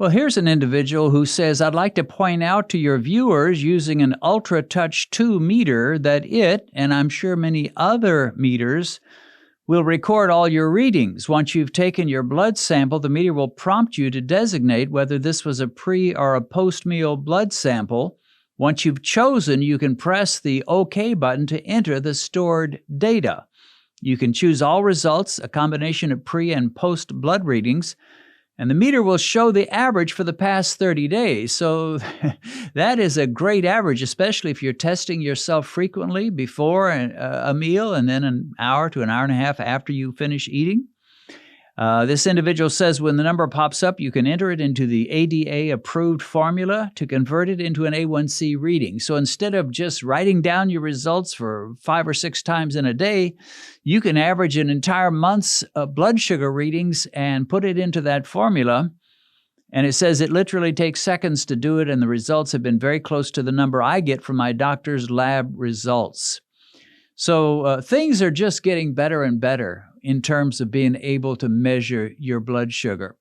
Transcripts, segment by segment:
Well, here's an individual who says, I'd like to point out to your viewers using an Ultra Touch 2 meter that it, and I'm sure many other meters, will record all your readings. Once you've taken your blood sample, the meter will prompt you to designate whether this was a pre or a post-meal blood sample. Once you've chosen, you can press the OK button to enter the stored data. You can choose all results, a combination of pre and post blood readings, and the meter will show the average for the past 30 days. So that is a great average, especially if you're testing yourself frequently before a meal and then an hour to an hour and a half after you finish eating. This individual says when the number pops up, you can enter it into the ADA-approved formula to convert it into an A1C reading. So instead of just writing down your results for 5 or 6 times in a day, you can average an entire month's blood sugar readings and put it into that formula. And it says it literally takes seconds to do it, and the results have been very close to the number I get from my doctor's lab results. So things are just getting better and better in terms of being able to measure your blood sugar.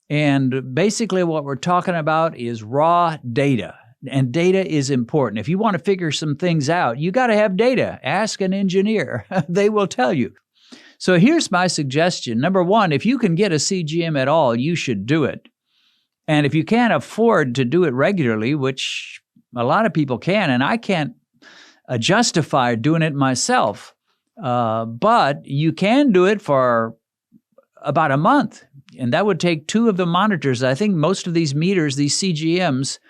And basically what we're talking about is raw data. And data is important. If you want to figure some things out, you got to have data. Ask an engineer. They will tell you. So here's my suggestion. Number one, if you can get a CGM at all, you should do it. And if you can't afford to do it regularly, which a lot of people can, and I can't justify doing it myself, but you can do it for about a month, and that would take 2 of the monitors. I think most of these meters, these CGMs,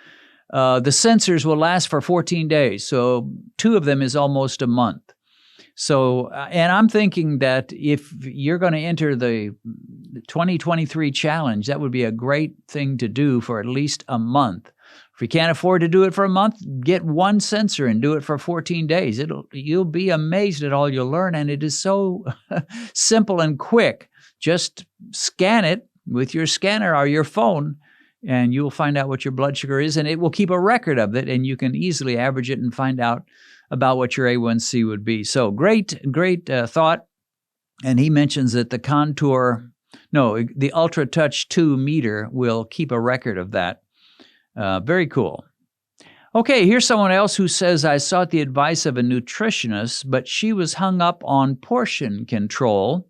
the sensors will last for 14 days, so 2 of them is almost a month. So, and I'm thinking that if you're going to enter the 2023 challenge, that would be a great thing to do for at least a month. If you can't afford to do it for a month, get 1 sensor and do it for 14 days. You'll be amazed at all you'll learn, and it is so simple and quick. Just scan it with your scanner or your phone, and you'll find out what your blood sugar is, and it will keep a record of it, and you can easily average it and find out about what your A1C would be. So great thought. And he mentions that the Ultra Touch 2 meter will keep a record of that. Very cool. Okay, here's someone else who says, I sought the advice of a nutritionist, but she was hung up on portion control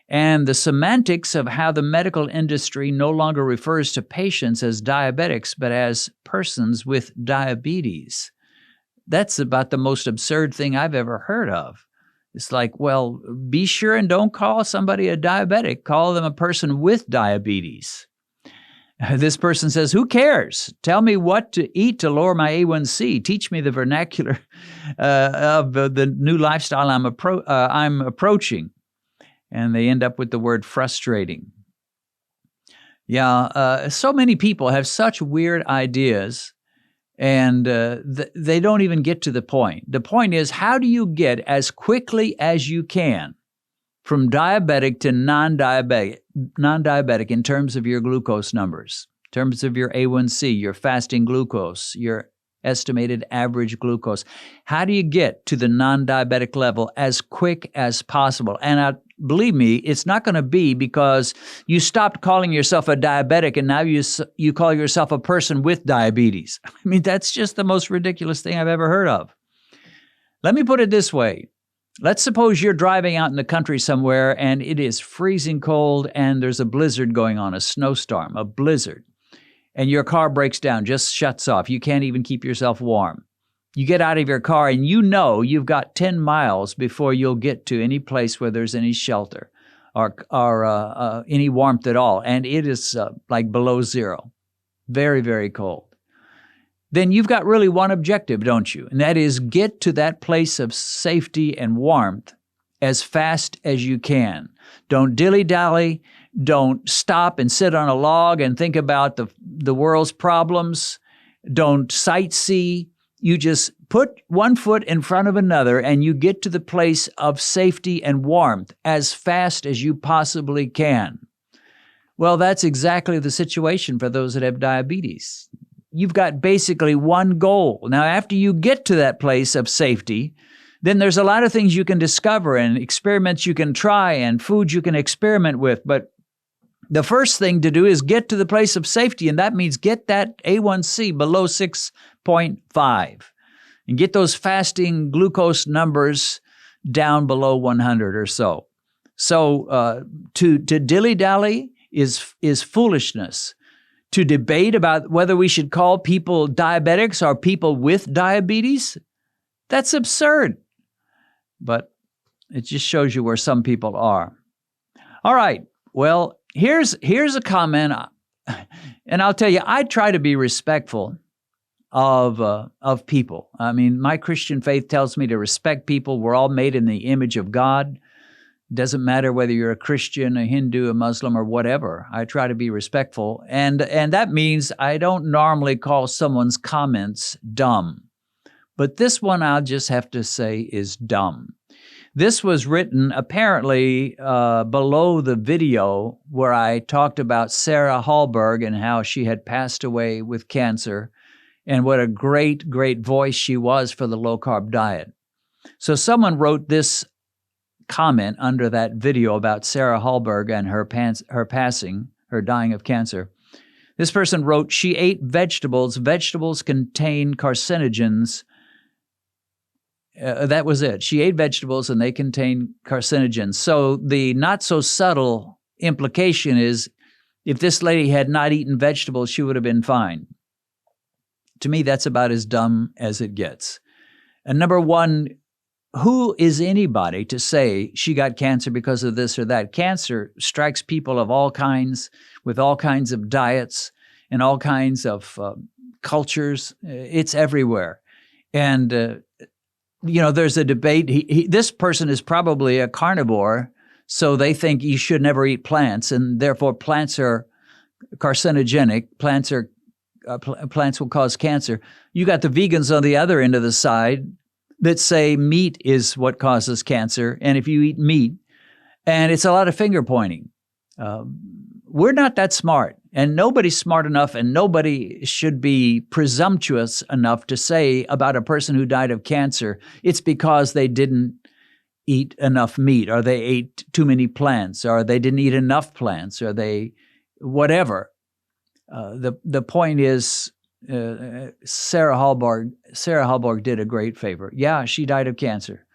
and the semantics of how the medical industry no longer refers to patients as diabetics, but as persons with diabetes. That's about the most absurd thing I've ever heard of. It's like, well, be sure and don't call somebody a diabetic. Call them a person with diabetes. This person says, who cares? Tell me what to eat to lower my A1C. Teach me the vernacular of the new lifestyle I'm approaching. And they end up with the word frustrating. Yeah, so many people have such weird ideas, and they don't even get to the point. The point is, how do you get as quickly as you can from diabetic to non-diabetic in terms of your glucose numbers, in terms of your A1C, your fasting glucose, your estimated average glucose? How do you get to the non-diabetic level as quick as possible? And believe me, it's not going to be because you stopped calling yourself a diabetic and now you call yourself a person with diabetes. I mean, that's just the most ridiculous thing I've ever heard of. Let me put it this way. Let's suppose you're driving out in the country somewhere and it is freezing cold and there's a blizzard going on, a snowstorm, a blizzard, and your car breaks down, just shuts off. You can't even keep yourself warm. You get out of your car and you know you've got 10 miles before you'll get to any place where there's any shelter or any warmth at all, and it is like below zero, very, very cold. Then you've got really one objective, don't you? And that is get to that place of safety and warmth as fast as you can. Don't dilly-dally. Don't stop and sit on a log and think about the world's problems. Don't sightsee. You just put one foot in front of another and you get to the place of safety and warmth as fast as you possibly can. Well, that's exactly the situation for those that have diabetes. You've got basically one goal. Now, after you get to that place of safety, then there's a lot of things you can discover and experiments you can try and foods you can experiment with. But the first thing to do is get to the place of safety, and that means get that A1C below 6.5 and get those fasting glucose numbers down below 100 or so. So to dilly-dally is foolishness. To debate about whether we should call people diabetics or people with diabetes, that's absurd. But it just shows you where some people are. All right. Well, here's a comment, and I'll tell you, I try to be respectful of people. I mean, my Christian faith tells me to respect people. We're all made in the image of God. Doesn't matter whether you're a Christian, a Hindu, a Muslim, or whatever. I try to be respectful. And that means I don't normally call someone's comments dumb. But this one I'll just have to say is dumb. This was written apparently below the video where I talked about Sarah Hallberg and how she had passed away with cancer and what a great, great voice she was for the low-carb diet. So someone wrote this comment under that video about Sarah Hallberg and her passing, her dying of cancer. This person wrote, she ate vegetables. Vegetables contain carcinogens. That was it. She ate vegetables and they contain carcinogens. So the not so subtle implication is if this lady had not eaten vegetables, she would have been fine. To me, that's about as dumb as it gets. And number one, who is anybody to say she got cancer because of this or that? Cancer strikes people of all kinds, with all kinds of diets and all kinds of cultures. It's everywhere. And, there's a debate. This person is probably a carnivore, so they think you should never eat plants, and therefore plants are carcinogenic. Plants will cause cancer. You got the vegans on the other end of the side that say meat is what causes cancer, and if you eat meat, and it's a lot of finger pointing. We're not that smart, and nobody's smart enough, and nobody should be presumptuous enough to say about a person who died of cancer, it's because they didn't eat enough meat, or they ate too many plants, or they didn't eat enough plants, or they whatever. The point is, Sarah Hallberg did a great favor. Yeah, she died of cancer.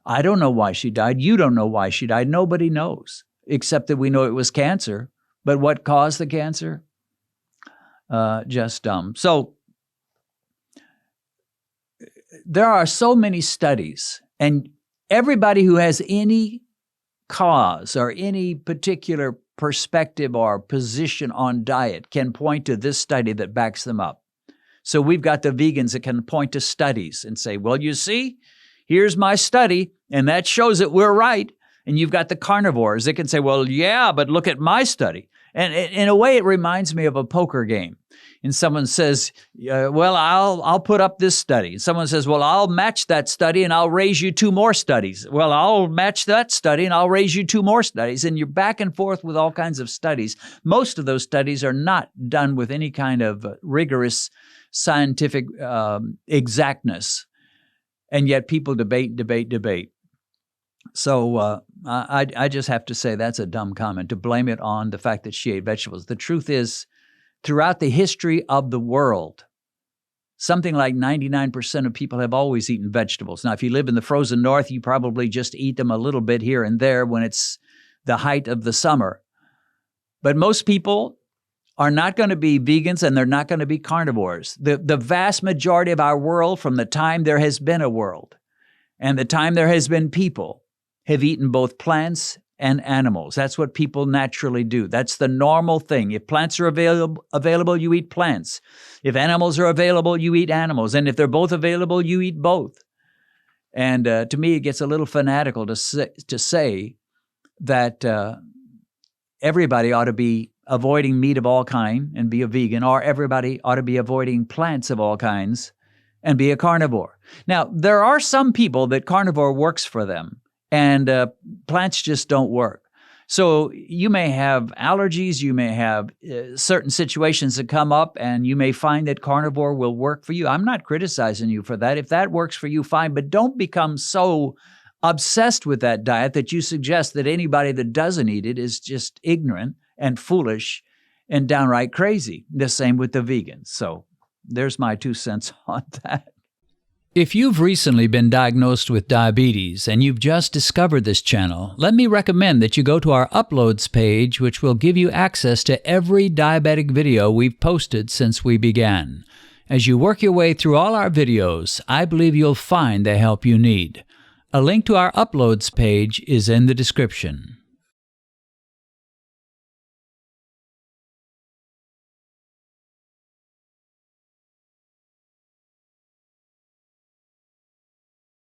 I don't know why she died. You don't know why she died. Nobody knows, except that we know it was cancer. But what caused the cancer? Just dumb. So there are so many studies, and everybody who has any cause or any particular perspective or position on diet can point to this study that backs them up. So we've got the vegans that can point to studies and say, well, you see, here's my study, and that shows that we're right. And you've got the carnivores that can say, well, yeah, but look at my study. And in a way, it reminds me of a poker game. And someone says, well, I'll put up this study. And someone says, well, I'll match that study and I'll raise you 2 more studies. Well, I'll match that study and I'll raise you 2 more studies. And you're back and forth with all kinds of studies. Most of those studies are not done with any kind of rigorous scientific exactness. And yet people debate. So I just have to say that's a dumb comment, to blame it on the fact that she ate vegetables. The truth is, throughout the history of the world, something like 99% of people have always eaten vegetables. Now, if you live in the frozen north, you probably just eat them a little bit here and there when it's the height of the summer. But most people are not going to be vegans and they're not going to be carnivores. The vast majority of our world, from the time there has been a world and the time there has been people, have eaten both plants and animals. That's what people naturally do. That's the normal thing. If plants are available, you eat plants. If animals are available, you eat animals. And if they're both available, you eat both. And to me, it gets a little fanatical to say that everybody ought to be avoiding meat of all kind and be a vegan, or everybody ought to be avoiding plants of all kinds and be a carnivore. Now, there are some people that carnivore works for them, and plants just don't work. So you may have allergies, you may have certain situations that come up, and you may find that carnivore will work for you. I'm not criticizing you for that. If that works for you, fine, but don't become so obsessed with that diet that you suggest that anybody that doesn't eat it is just ignorant and foolish and downright crazy. The same with the vegans. So there's my 2 cents on that. If you've recently been diagnosed with diabetes and you've just discovered this channel, let me recommend that you go to our Uploads page, which will give you access to every diabetic video we've posted since we began. As you work your way through all our videos, I believe you'll find the help you need. A link to our Uploads page is in the description.